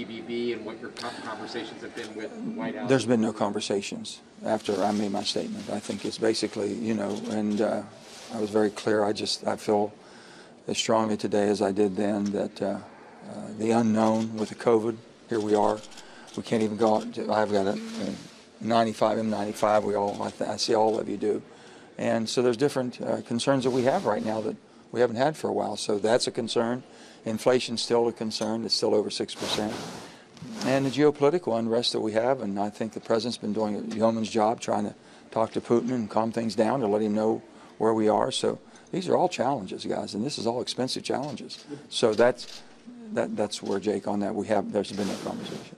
BBB and what your conversations have been with the White House? There's been no conversations after I made my statement. I think it's basically, you know, and I was very clear. I feel as strongly today as I did then that the unknown with the COVID, here we are. We can't even go out. I've got a 95 M95. I see all of you do. And so there's different concerns that we have right now that we haven't had for a while. So that's a concern. Inflation's still a concern. It's still over 6%. And the geopolitical unrest that we have, and I think the president's been doing a yeoman's job trying to talk to Putin and calm things down to let him know where we are. So these are all challenges, guys, and this is all expensive challenges. So that's where, Jake, on that there's been no conversation.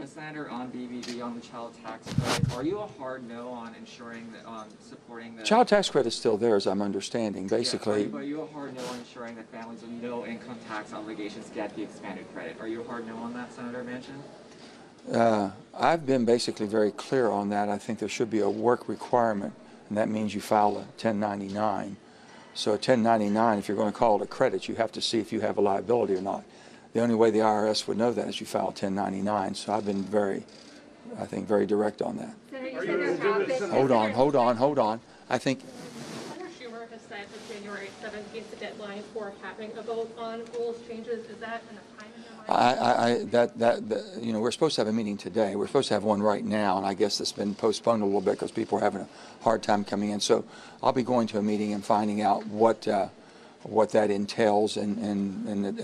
Senator, on BBB, on the child tax credit, are you a hard no on ensuring that supporting the child tax credit is still there, as I'm understanding. Basically, yeah, are you a hard no on ensuring that families with no income tax obligations get the expanded credit? Are you a hard no on that, Senator Manchin? I've been basically very clear on that. I think there should be a work requirement, and that means you file a 1099. So a 1099, if you're going to call it a credit, you have to see if you have a liability or not. The only way the IRS would know that is you file 1099. So I've been very direct on that. Hold on. I think Senator Schumer has said that January 17th is the deadline for having a vote on rules changes. Is that enough time in your mind? you know, we're supposed to have a meeting today. We're supposed to have one right now, and I guess it's been postponed a little bit because people are having a hard time coming in. So I'll be going to a meeting and finding out what that entails and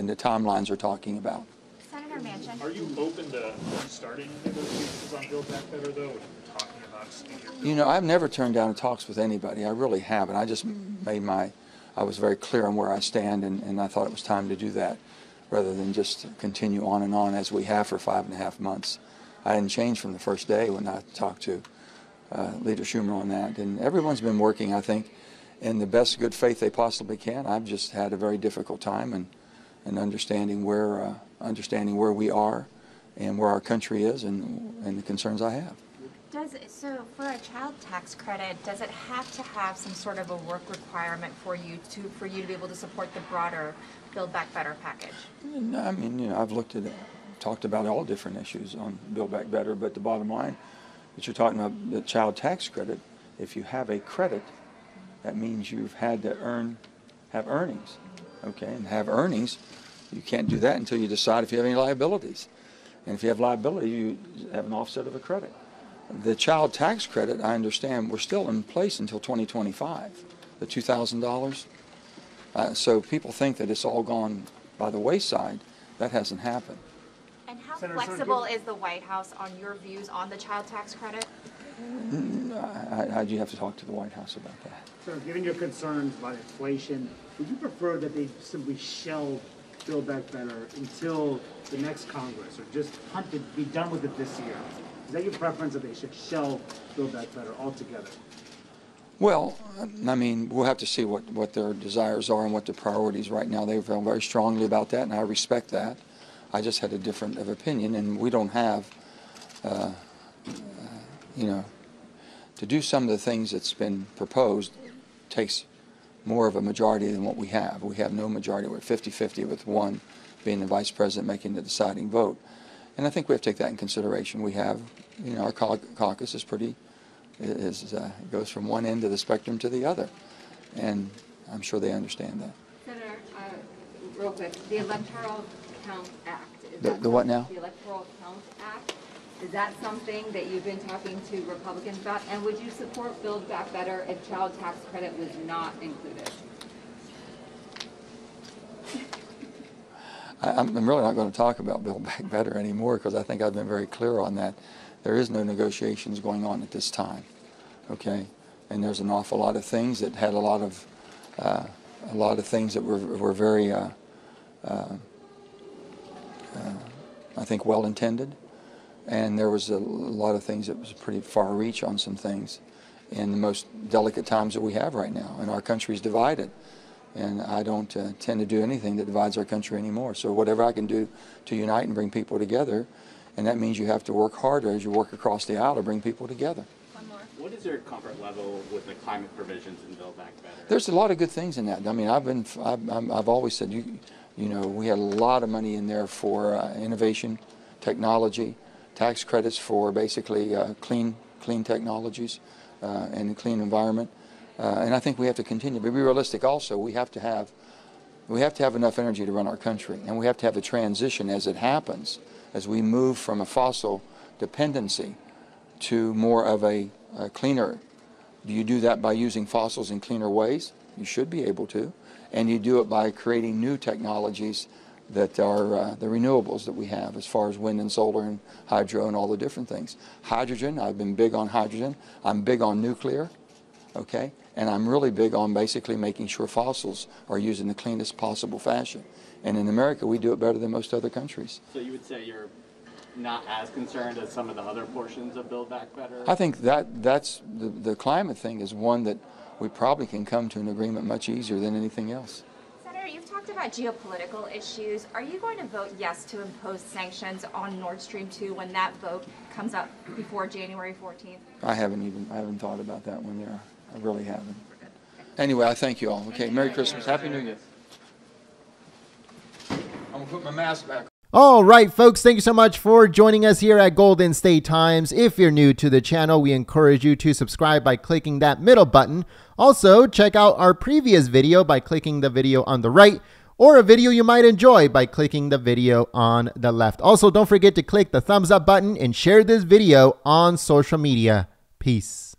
the timelines are talking about. Senator Manchin. Are you open to starting negotiations on Build Back Better, though? What you're talking about? You know, I've never turned down talks with anybody. I really haven't. I just I was very clear on where I stand, and I thought it was time to do that rather than just continue on and on as we have for 5.5 months. I didn't change from the first day when I talked to Leader Schumer on that. And everyone's been working, I think, in the best good faith they possibly can. I've just had a very difficult time and understanding where we are and where our country is and the concerns I have. So for a child tax credit, does it have to have some sort of a work requirement for you to be able to support the broader Build Back Better package? I mean, you know, I've talked about all different issues on Build Back Better, but the bottom line that you're talking about, the child tax credit, if you have a credit, that means you've had to have earnings, okay? And have earnings, you can't do that until you decide if you have any liabilities. And if you have liability, you have an offset of a credit. The child tax credit, I understand, we're still in place until 2025, the $2,000. So people think that it's all gone by the wayside. That hasn't happened. And how flexible is the White House on your views on the child tax credit? You have to talk to the White House about that. So given your concerns about inflation, would you prefer that they simply shelve Build Back Better until the next Congress, or just be done with it this year? Is that your preference, that they should shelve Build Back Better altogether? Well, I mean, we'll have to see what their desires are and what the priorities right now. They feel very strongly about that, and I respect that. I just had a different opinion, and we don't have, you know, to do some of the things that's been proposed takes more of a majority than what we have. We have no majority. We're 50-50 with one being the vice president making the deciding vote. And I think we have to take that in consideration. We have, you know, our caucus is goes from one end of the spectrum to the other. And I'm sure they understand that. Senator, real quick, the Electoral Count Act. The what now? The Electoral Count Act. Is that something that you've been talking to Republicans about? And would you support Build Back Better if child tax credit was not included? I'm really not going to talk about Build Back Better anymore because I think I've been very clear on that. There is no negotiations going on at this time, okay? And there's an awful lot of things that had a lot of things that were very, I think, well intended. And there was a lot of things that was pretty far reach on some things in the most delicate times that we have right now. And our country's divided. And I don't tend to do anything that divides our country anymore. So whatever I can do to unite and bring people together, and that means you have to work harder as you work across the aisle to bring people together. One more. What is your comfort level with the climate provisions in Build Back Better? There's a lot of good things in that. I mean, I've always said, you know, we had a lot of money in there for innovation, technology, tax credits for basically clean technologies and a clean environment. And I think we have to continue. But be realistic also, we have to have enough energy to run our country, and we have to have the transition as it happens, as we move from a fossil dependency to more of a cleaner. Do you do that by using fossils in cleaner ways? You should be able to. And you do it by creating new technologies that are the renewables that we have as far as wind and solar and hydro and all the different things. Hydrogen, I've been big on hydrogen. I'm big on nuclear, okay? And I'm really big on basically making sure fossils are used in the cleanest possible fashion. And in America, we do it better than most other countries. So you would say you're not as concerned as some of the other portions of Build Back Better? I think that's the climate thing is one that we probably can come to an agreement much easier than anything else. Senator, you've talked about geopolitical issues. Are you going to vote yes to impose sanctions on Nord Stream 2 when that vote comes up before January 14th? I haven't thought about that one there. I really haven't. Anyway, I thank you all. Okay, Merry Christmas. Happy New Year. I'm going to put my mask back. All right, folks, thank you so much for joining us here at Golden State Times. If you're new to the channel, we encourage you to subscribe by clicking that middle button. Also, check out our previous video by clicking the video on the right, or a video you might enjoy by clicking the video on the left. Also, don't forget to click the thumbs up button and share this video on social media. Peace.